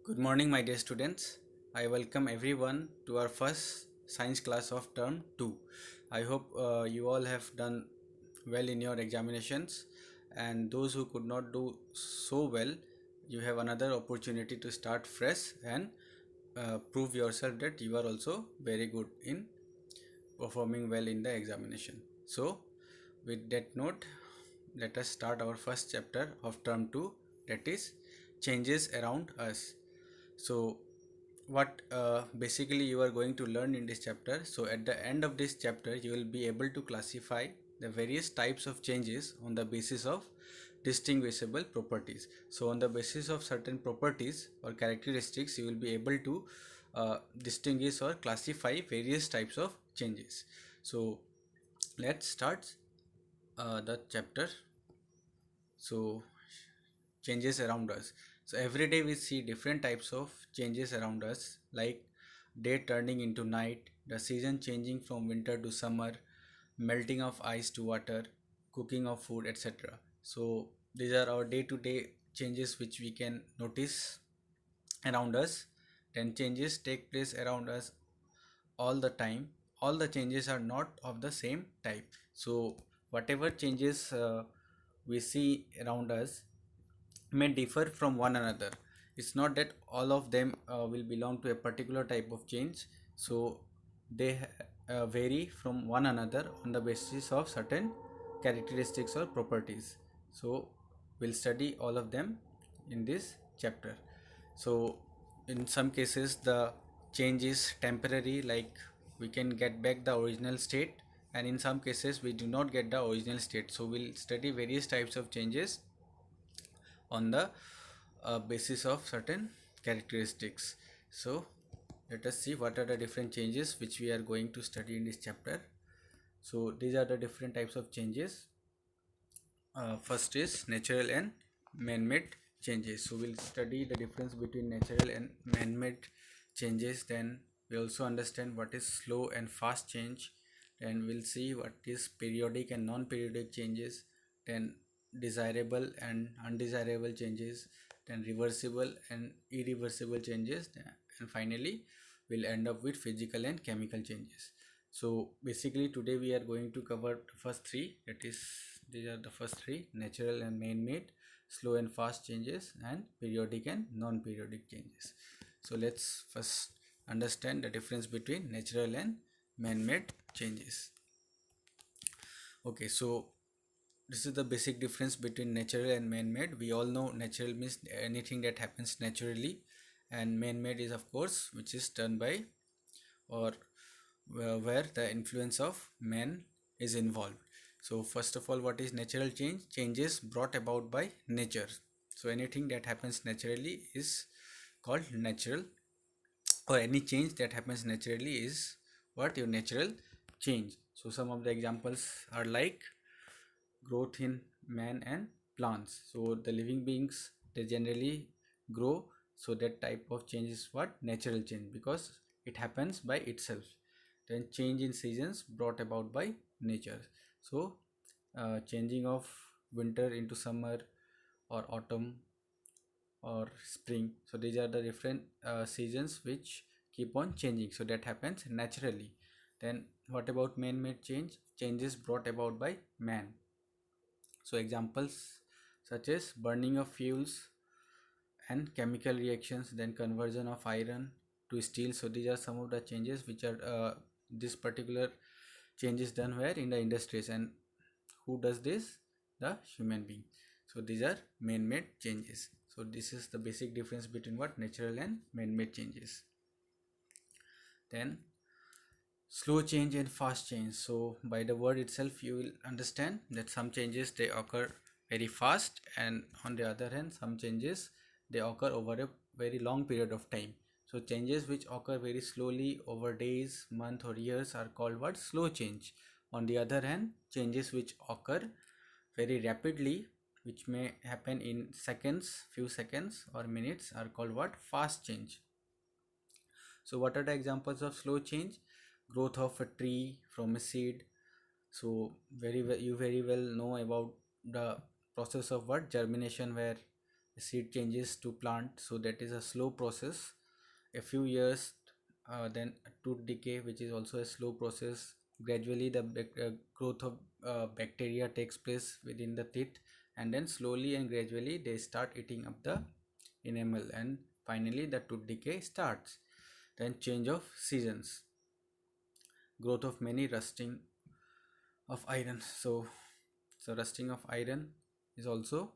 Good morning, my dear students. I welcome everyone to our first science class of term 2. I hope you all have done well in your examinations, and those who could not do so well, you have another opportunity to start fresh and prove yourself that you are also very good in performing well in the examination. So, with that note, let us start our first chapter of term 2, that is changes around us. So what basically you are going to learn in this chapter, so at the end of this chapter you will be able to classify the various types of changes on the basis of distinguishable properties. So on the basis of certain properties or characteristics you will be able to distinguish or classify various types of changes. So let's start the chapter. So changes around us. So every day we see different types of changes around us, like day turning into night, the season changing from winter to summer, melting of ice to water, cooking of food, etc. So these are our day to day changes which we can notice around us. Then changes take place around us all the time. All the changes are not of the same type. So whatever changes we see around us may differ from one another. It's not that all of them will belong to a particular type of change. So they vary from one another on the basis of certain characteristics or properties. So we'll study all of them in this chapter. So in some cases the change is temporary, like we can get back the original state, and in some cases we do not get the original state. So we'll study various types of changes on the basis of certain characteristics. So let us see what are the different changes which we are going to study in this chapter. So these are the different types of changes. First is natural and man-made changes. So we'll study the difference between natural and man-made changes. Then we also understand what is slow and fast change. Then we'll see what is periodic and non-periodic changes. Then desirable and undesirable changes. Then reversible and irreversible changes. And finally we'll end up with physical and chemical changes. So basically today we are going to cover the first three, that is these are the first three: natural and man-made, slow and fast changes, and periodic and non-periodic changes. So let's first understand the difference between natural and man-made changes. Okay, so this is the basic difference between natural and man-made. We all know natural means anything that happens naturally, and man-made is of course which is done by or where the influence of man is involved. So first of all, what is natural change? Changes brought about by nature. So anything that happens naturally is called natural, or any change that happens naturally is what your natural change. So some of the examples are like growth in man and plants. So the living beings, they generally grow, so that type of change is what natural change, because it happens by itself. Then change in seasons brought about by nature. So changing of winter into summer or autumn or spring, so these are the different seasons which keep on changing, so that happens naturally. Then what about man-made change? Changes brought about by man. So examples such as burning of fuels and chemical reactions, then conversion of iron to steel. So these are some of the changes which are this particular change is done where in the industries, and who does this? The human being. So these are man-made changes. So this is the basic difference between what natural and man-made changes. Then slow change and fast change. So by the word itself you will understand that some changes they occur very fast, and on the other hand some changes they occur over a very long period of time. So changes which occur very slowly over days, month or years are called what? Slow change. On the other hand, changes which occur very rapidly, which may happen in seconds, few seconds or minutes, are called what? Fast change. So what are the examples of slow change? Growth of a tree from a seed. So very well, you very well know about the process of what? Germination, where seed changes to plant, so that is a slow process. A few years, then tooth decay, which is also a slow process. Gradually the growth of bacteria takes place within the teeth, and then slowly and gradually they start eating up the enamel, and finally the tooth decay starts. Then change of seasons, growth of many, rusting of iron. So rusting of iron is also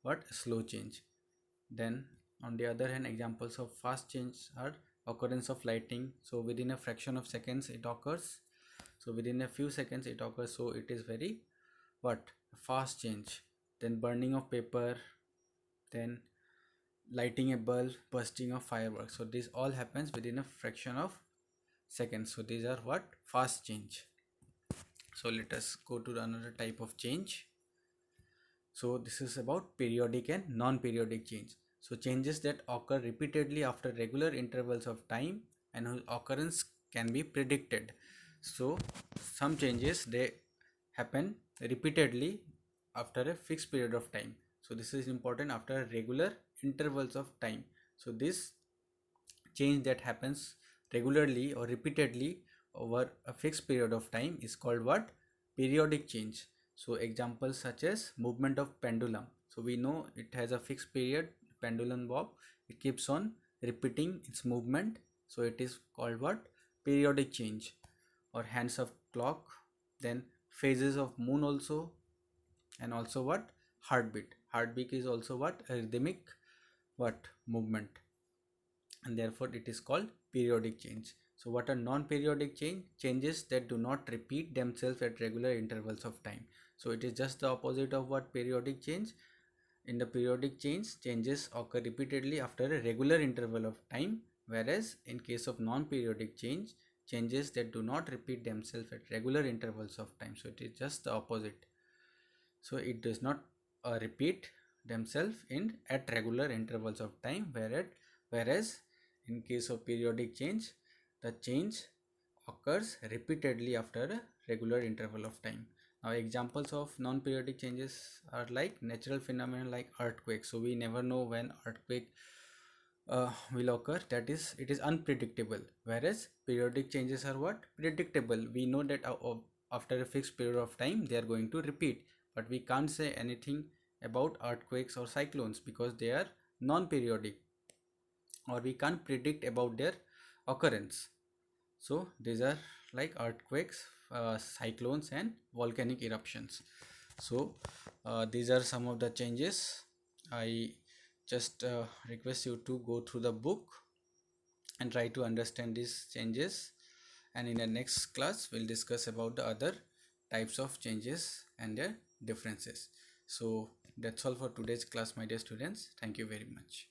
what, slow change. Then on the other hand, examples of fast change are occurrence of lighting. So within a fraction of seconds it occurs, so within a few seconds it occurs, so it is very what, fast change. Then burning of paper, then lighting a bulb, bursting of fireworks, so this all happens within a fraction of seconds. So these are what, fast change. So let us go to another type of change. So this is about periodic and non-periodic change. So changes that occur repeatedly after regular intervals of time and whose occurrence can be predicted. So some changes, they happen repeatedly after a fixed period of time. So this is important, after regular intervals of time. So this change that happens regularly or repeatedly over a fixed period of time is called what, periodic change. So examples such as movement of pendulum, so we know it has a fixed period, pendulum bob, it keeps on repeating its movement, so it is called what, periodic change. Or hands of clock, then phases of moon also, and also what, heartbeat is also what, a rhythmic what, movement, and therefore it is called periodic change. So what are non-periodic changes that do not repeat themselves at regular intervals of time. So it is just the opposite of what, periodic change. In the periodic change, changes occur repeatedly after a regular interval of time, whereas in case of non-periodic change, changes that do not repeat themselves at regular intervals of time. So it is just the opposite. So it does not repeat themselves in at regular intervals of time, whereas in case of periodic change, the change occurs repeatedly after a regular interval of time. Now examples of non-periodic changes are like natural phenomena like earthquake. So we never know when earthquake will occur, that is, it is unpredictable, whereas periodic changes are what, predictable. We know that after a fixed period of time they are going to repeat, but we can't say anything about earthquakes or cyclones because they are non-periodic, or we can't predict about their occurrence. So these are like earthquakes, cyclones and volcanic eruptions. So these are some of the changes. I just request you to go through the book and try to understand these changes, and in the next class we'll discuss about the other types of changes and their differences. So that's all for today's class, my dear students. Thank you very much.